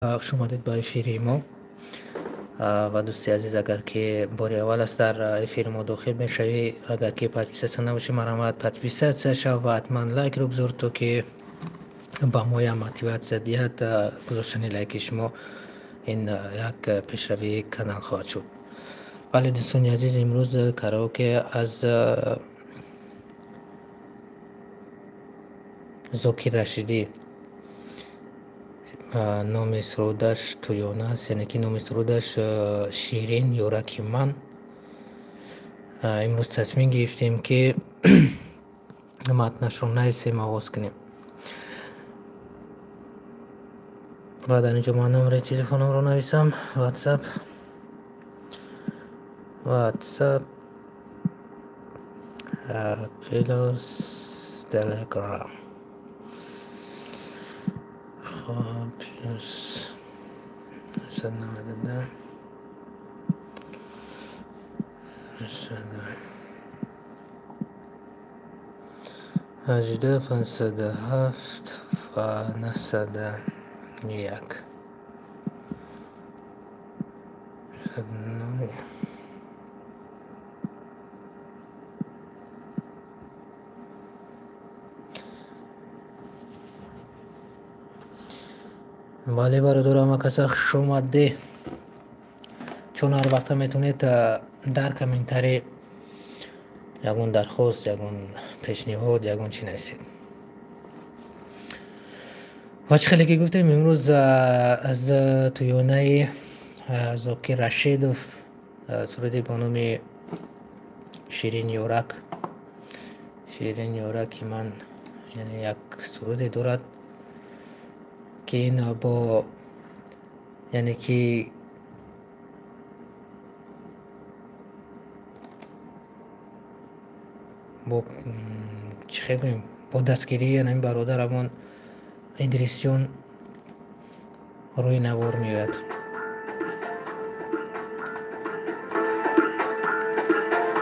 خوش اومدید به افیر ما و دوستی عزیز، اگر که باری اول است در افیر ما داخل میشوی، اگر که پادپیس نباشی مرحمت پادپیس شو و حتما لایک رو بذار تو که با ما یا موتیویت زدیت گذاشتن لایک شما این یک پیشروی کانال خواهد شد. بله دوستان عزیز، امروز کاراوکه از زاکر رشیدی، نام سرودش تویانه است، یعنی که نام سرودش شیرین یورکی من. امروز تصمیم گرفتیم که متنش رو نویسیم، آغاز کنیم. و در اینجا من نمره تلفنم رو نویسم: واتساپ پلوس تلگرام. خب پلوس 999 18 507 و 901. بله برادرم، کسی خوش اومده. چون هر وقت میتونید در کامنتری یگون درخواست، یگون پیشنهاد، یگون چی نویسید. و چه خیلی که گفتیم امروز از تویانه زاکر رشید سرودی با نام شیرین یورک من، یعنی یک سرودی دارد که این با یعنی که با چه خیلی با دستگیری یعنی برادرمون ادریس جان روی نوار میاد.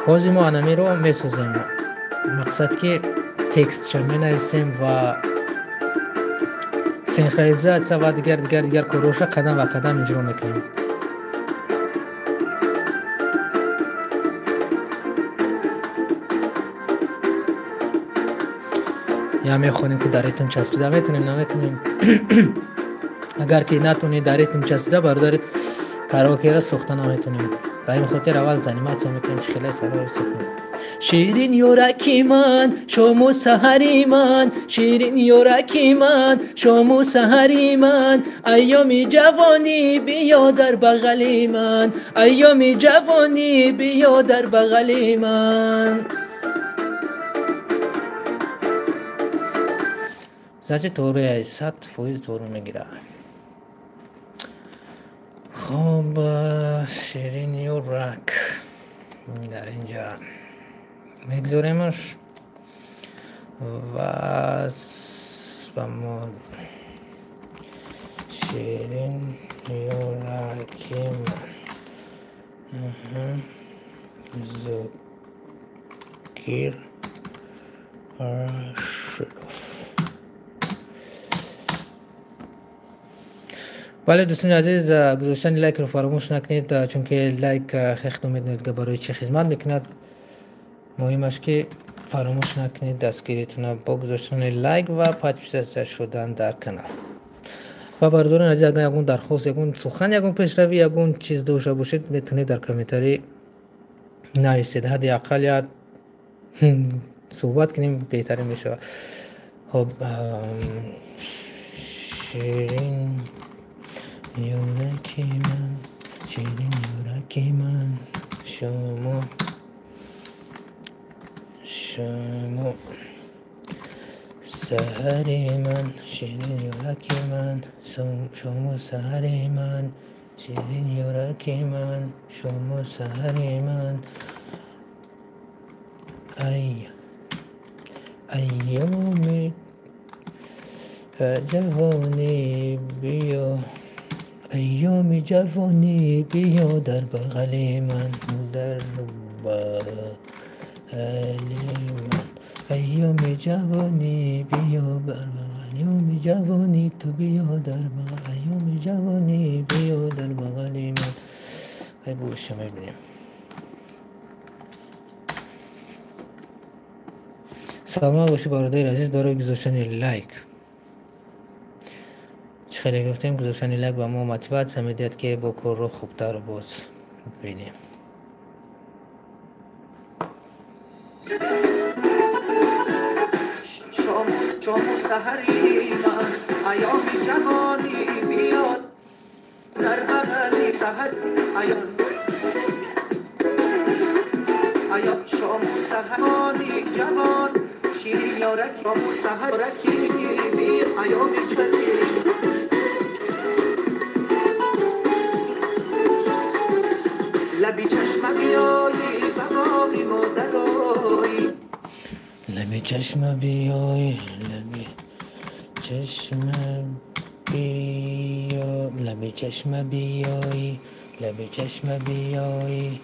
بازی ما انمی رو میسازیم، مقصد که تکست چه می نویسیم و سینخرونیزاسیون و دیگر کروش قدم و قدم اجرا میکنیم. یا میخونیم که دریتون چسبیده، میتونیم نمیتونیم. اگر که نتونید دریتون چسبیده برادر کاراوکه را ساخته نمیتونیم. به این خاطر اول زنیمت میکنیم چه خیلی سرای ساختیم. شیرین یورکی من شما سحری من، شیرین یورکی من شما سحری من، ایام جوانی بیا در بغلی من، ایام جوانی بیا در بغلی من. زجه طوره 100% طور میگیره. خب شیرین یورک در اینجا میگذاریمش و ما شیرین یورکی من زاکر رشید. بله دوستان عزیز، گذاشتن لایک رو فراموش نکنید، چون که لایک خیلی میدونید که برای چه خدمت میکند. مهمش که فراموش نکنید دستگیریتون با گذاشتن لایک و پادپیس شدن در کانال. و برادران عزیز، اگر یگون درخواست، یگون سخن، یگون پیشروی، یگون چیز داشته باشید میتونید در کامنتری نویسید. حداقل یا صحبت کنیم بهتر میشه. خب شیرین یورکی من، شیرین یورکی من شما سحری من، شیرین یورکی من شما سحری من، شیرین یورکی من شما سحری من، ایام جوانی بیا، ایام جوانی بیا در بغل من، در بغل من، ایام جوانی بیا بر بغل، ایام جوانی تو بیا در بغل، ایام جوانی بیا در بغل من. خیلی بوشم ببینیم. سلامت باشی برادر عزیز، برای گذاشتن لایک. خیلی گفتیم گذاشتن لایک با ما موتیوات سمیدید که با کار رو خوبتر و باز ببینیم. شام سحری من ایام جهانی بیاد در بغل سحر ایام شام سحرانی جهان شیرین یارک شام سحرکی بی ایام چلی لبی چشم بیایی بقاقی مادرایی لبی چشم بیای لبی چشم بیا لبی چشم بیای لبی چشم بیای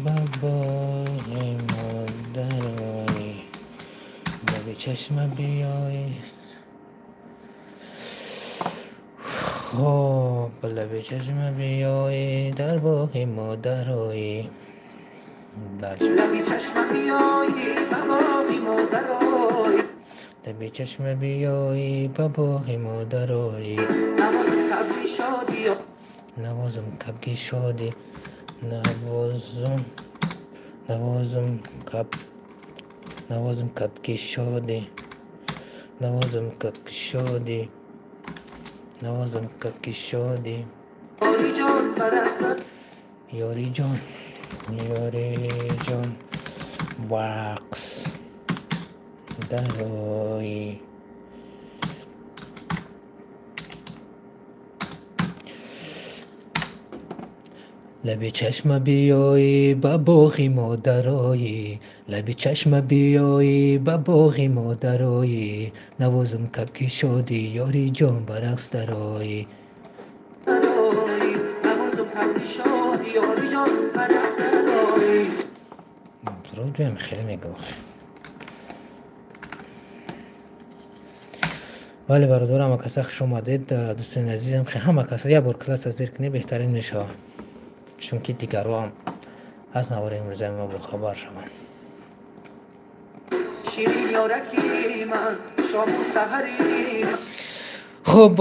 بابای مادرای لبی چشم بیای. خب لبی چشم بیای در باغ مادرای لبی چشم بیایی بقاقی مادرایی لبی چشم بیایی با باغ مادرایی نوازم کبری شادی نوازم کبگی شادی نوازم کبگی شادی نوازم کبگی شادی نوازم کبگی شادی یاری جان پرستم یاری جان واقس درایی لبی چشم بیایی با باغ مادرایی لبی چشم بیایی با باغ مادرایی نوازم کبکی شادی یاری جان برقص درایی نوازم کبری شادی یاری جان پرسترایی درود بهم خیلی میگوخ. ولی برادرم اگه کسی خوش آمدید دوستان عزیزم خیلی همه کسی یه بار کلاس از زیر کنی بهترین میشه، چون که دیگر هم از نوار امروز ما با خبر شوند. شیرین یارکی من شام و سحری خب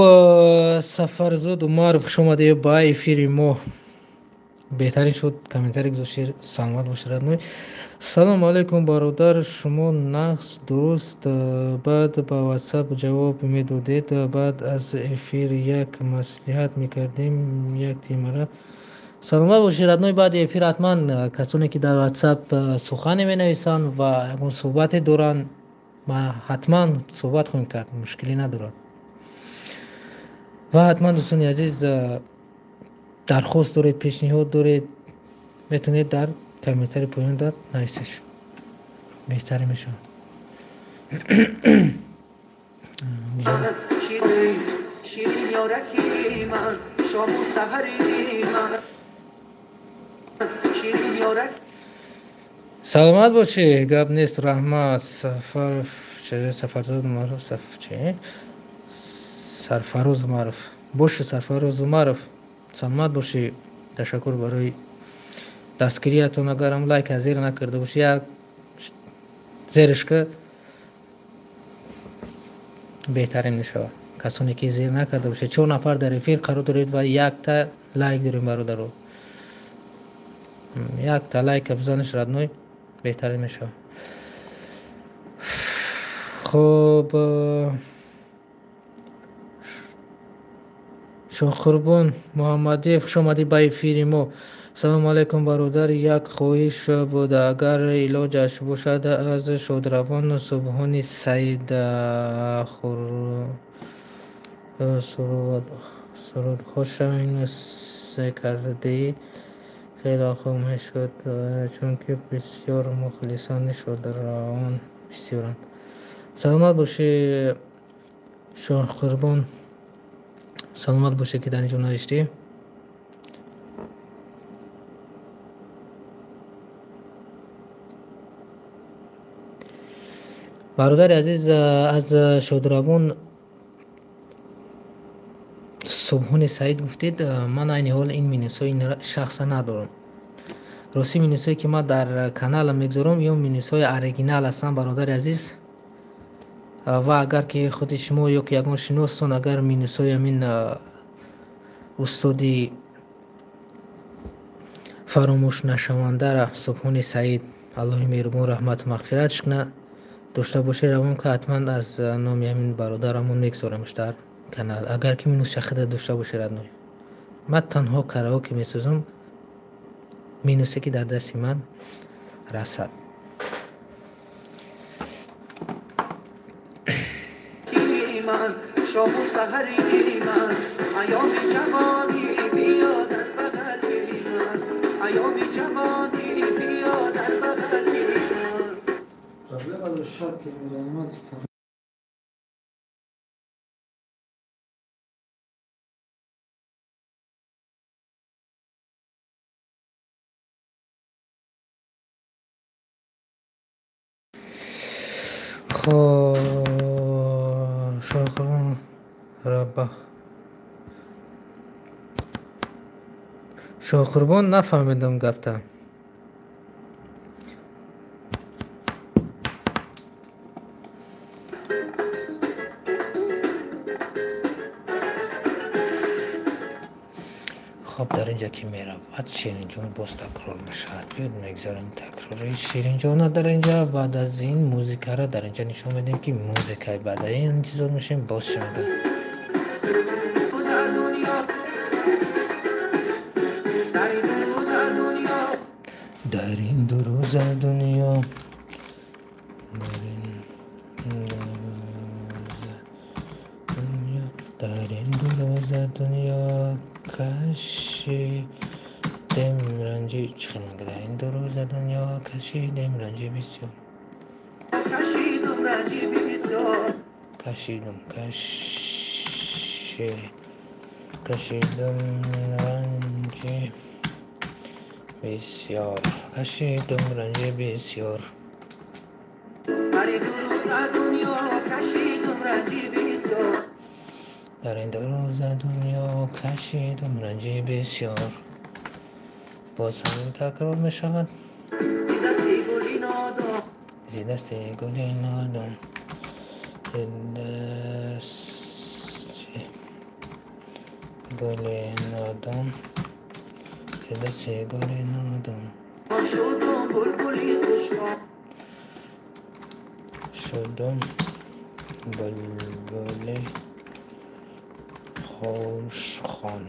سفرزاد و معرف خوش آمده با افیر ما. بهترین شد کامنتاری گذاشتید. سلامت باشید. سلام علیکم برادر، شما نقص درست بعد با واتساپ جواب میدادید، بعد از افیر یک مصلحت میکردیم یک تیمره. سلامت باشید ردنوی. بعد افیر حتما کسانی که در واتساپ سخن می نویسن و اون صحبت دارن ما حتما صحبت خواهیم کرد، مشکلی ندارد. و حتما دوستان عزیز درخواست دارید، پیشنهاد دارید، میتونید در کامنتاری پایین در نویسش، بهتری میشه. شیرین یارکی من شام و سحری من شیرین یارک سلامت باشی. گپ نیست. رحمت سفرزاد معروف سرفراز معروف باشه. سرفراز معروف سلامت باشی. تشکر برای دستگیریتون. اگرم لایک از زیر نکرده باشی یک زیرش که بهترین میشه. کسانی که زیر نکرده باشه 4 نفر در افیر قرار دارید و یک تا لایک داریم برادرو. یک تا لایک بزنش ردنوی بهترین میشه. خب شاه قربان محمدی خوش آمدی به افیر ما. سلام علیکم برادر، یک خواهش بود اگر علاجش باشد از شادروان صبحانی سید سرود خوش این سکردی خیلی خوب میشد، چون که بسیار مخلصان شادروان بسیارند. سلامت باشی شاه قربان، سلامت باشی که در اینجا نوشتی. برادر عزیز از شادروان صبحون سعید گفتید من این حال این مینوس این شخص ندارم. راستی مینوس که ما در کانال میگذارم یا مینوس های اوریجینال هستن برادر عزیز. و اگر که خود شما یا که یگان شناستون اگر مینوس های همین استادی فراموش نشونده را صبحون سعید الله مهربان رحمت مغفرتش کنه داشته باشه روان که حتما از نام همین برادرمون میگذارمش در کانال. اگر که مینوس شخص داشته باشه ردنوی من تنها کارها که میسازم مینوسی که در دست من رسد. شام و سحری من ایام جوانی بیا در بغل من ایام جوانی بیا در بغل من قبل از شاد که میرم شاخرون ربا شاخربان نفهمیدم گفتم. خب در اینجا که میره بعد شیرین جان باز تکرار میشه بیاد میگذاریم تکرار شیرین جان در اینجا. بعد از این موزیک را در اینجا نشون میدیم که موزیک بعد این انتظار میشیم باز شنیدن. در این دو روز دنیا در این دو روز دنیا کشیدم رنجی چخیل مگه در این دو روز دنیا کشیدم رنجی بسیار کشیدم رنجی بسیار کشیدم رنجی بسیار کشیدم رنجی بسیار در این دو روز دنیا کشیدم رنجی بسیار در این دو روز دنیا کشیدم رنجی بسیار. باز همین تکرار می شود. زی دست گلی نادم گلی نادم زی دست گلی نادم شدم بلبلی خوشخوان شدم بلبلی خوشخوان.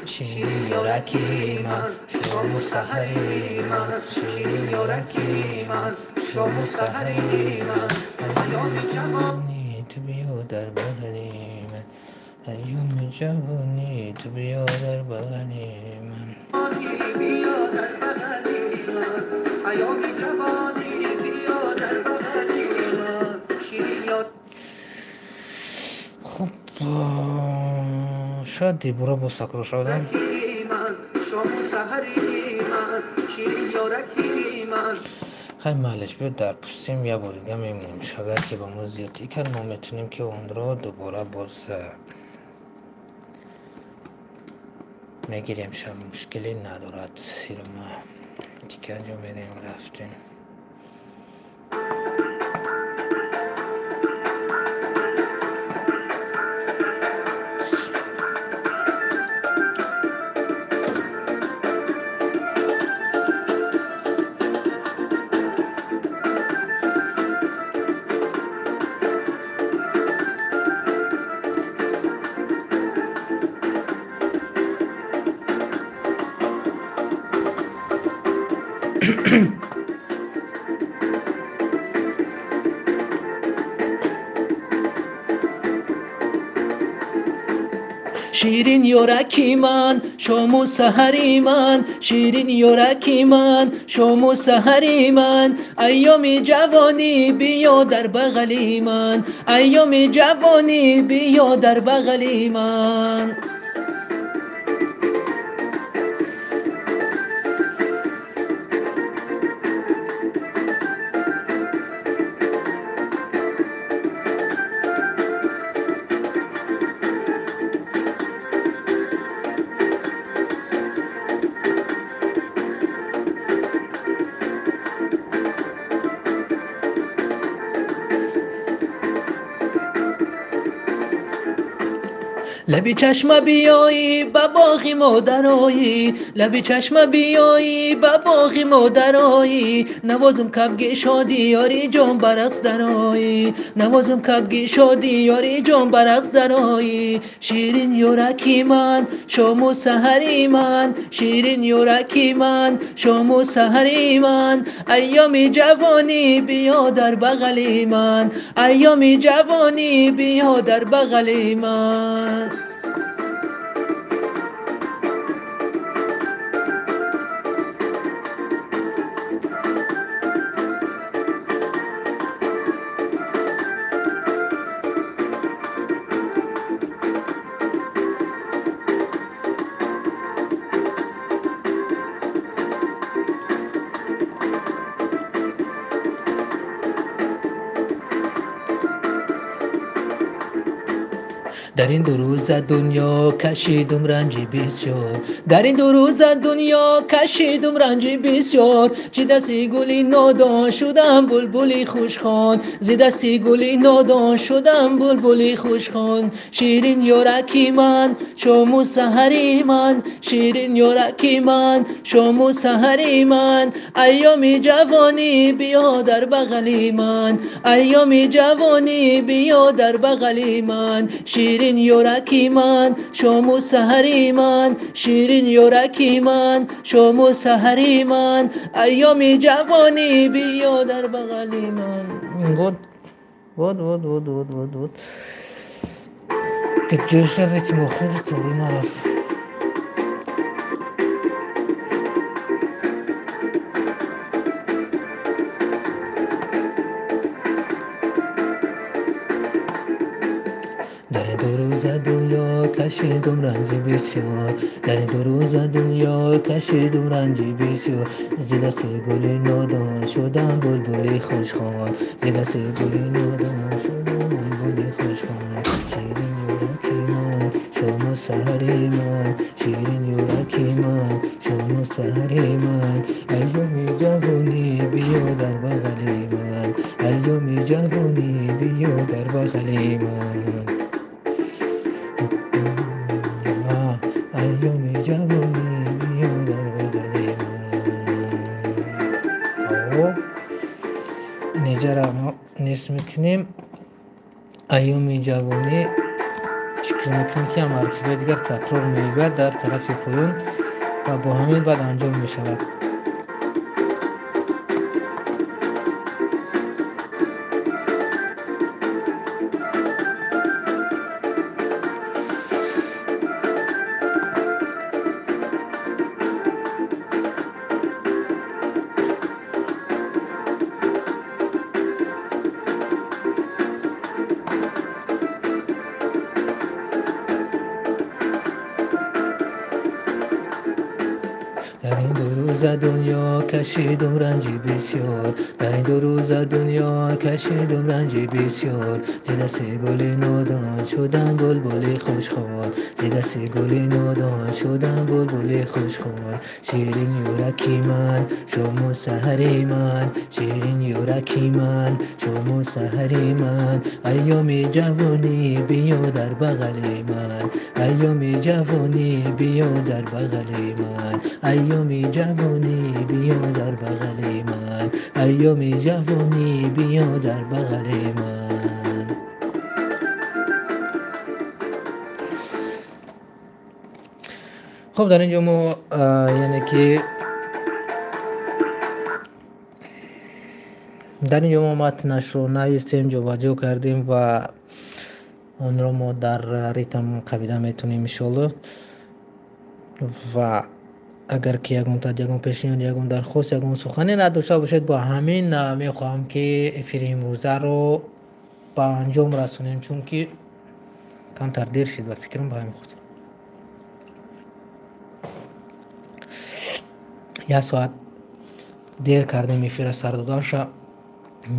شیرین یارکی من شام و سحری من شیرین یارکی من شام و سحری من ایام جوانی تو بیا در بغلی من ایام جوانی تو بیا در بغلی من بیا در بغلی من ایام جوانی بیا در بغلی من شیرین یار. خب شاید دیبورا با سکرو شدم. خیلی معلش بیاد در پوستیم یه بار دیگه میمونیم. شاید که با ما زیادی کرد ما میتونیم که اون را دوباره باز میگیریم. شب مشکلی ندارد. سیرو ما دیگه انجام میدیم رفتیم. شیرین یارکی من شام و سحری من شیرین یارکی من شام و سحری من ایام جوانی بیا در بغلی من ایام جوانی بیا در بغلی من لبی چشم بیایی با باغ مادرایی، لبی چشم بیایی با باغ مادرایی، نوازم کبگی شادی یاری جان برقص درایی، نوازم کبگی شادی یاری جان برقص درایی. شیرین یورکی من شام و سحری من، شیرین یورکی من شام و سحری من، ایام جوانی بیا در بغل من، ایام جوانی بیا در بغل من. در این دو روز دنیا کشیدم رنجی بسیار، در این دو روز دنیا کشیدم رنجی بسیار، چی دستی گلی نادان شدم بلبلی خوشخوان، زی دستی گلی نادان شدم بلبلی خوشخوان. شیرین یارکی من شام و سحری من، شیرین یارکی من شام و سحری من، ایام جوانی بیا در بغل من، ایام جوانی بیا در بغل من. شیرین یورکی من شام و سحری من، شیرین یورکی من شام و سحری من، ایام جوانی بیا در بغل من. بود که جوش رفت مخیر طوری نرفت. در این دو روز دنیا کشیدم رنج بسیار، در این دو روز دنیا کشیدم رنج بسیار، زی دست گل نادان شدم بلبل خوشخوان، زی دست گل نادان شدم بلبل خوشخوان. شیرین یورکی من شام و سحری من، شیرین یورکی من شام و سحری من، ایام جوانی بیا در بغل من، ایام جوانی بیا در بغل من، ایام جوانی بیا در بغل من. اینجا را ما نصف میکنیم. ایام جوانی شکل میکنیم که هم مرتبه دیگر تکرار میبود در طرف پایان و با همین بعد انجام میشود. در این دو روز دنیا کشیدم رنجی بسیار، در این دو روز دنیا کشیدم رنجی بسیار، زی دست گل نادان شدم بلبل خوشخوان، زی دست گل نادان شدم بلبل خوشخوان. شیرین یورکی من شام و سحری من، شیرین یورکی من شام و سحری من، ایام جوانی بیا در بغل من، ایام جوانی بیا در بغل من، ایام جوانی بیا در بغل من، ایام جوانی بیا در بغل من. خب در اینجا ما یعنی که در اینجا ما متنش رو نویسیم جابجا کردیم و اون رو ما در ریتم قبیده میتونیم انشالله. و اگر که یکون تا یکون پیشنهاد یکون درخواست یکون سخنی نداشته باشید با همین میخواهم که افیر امروزه رو با انجام رسونیم، چون که کمتر دیر شد و فکرم با همین خود یک ساعت دیر کردیم افیر سر دادن شد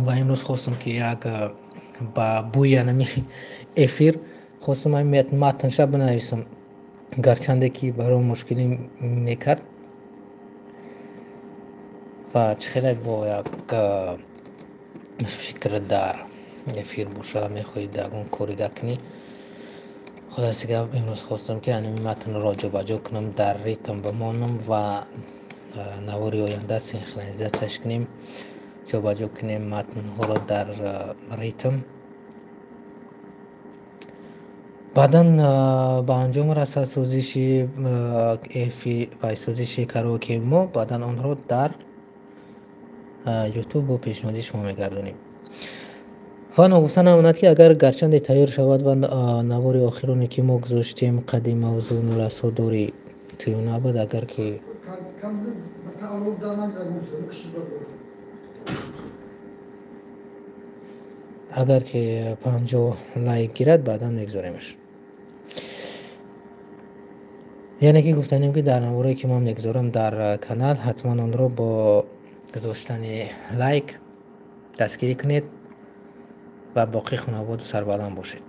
و امروز خواستم که یک با بوی نمی افیر خواستم این متنش بنویسم، گرچنده که برای مشکلی میکرد و چخیلی با یک فکر در افیر بوشه میخواهید اگون کاری کنی. خلاصه که امروز خواستم که انمی متن را جابجا کنم، در ریتم بمانم و نواری آینده سینخرونیزیشنش کنیم، جابجا کنیم متن ها را در ریتم. بعدا به انجام رسد سازش ایفی و سازش کاراوکه ما، بعدا آن را در یوتیوب و پیشنهادی شما میگردانیم. و نگفتن امانت که اگر گرچند تیار شود و نوار آخرانی که ما گذاشتیم قدیم موضوع نورسا داری تیو نبود، اگر که اگر که 50 لایک گیرد بعدا میگذاریمش. یعنی که گفتنیم که در نواری که ما میگذارم در کانال حتما آن را با گذاشتن لایک دستگیری کنید و باقی خانواده سربلند باشید.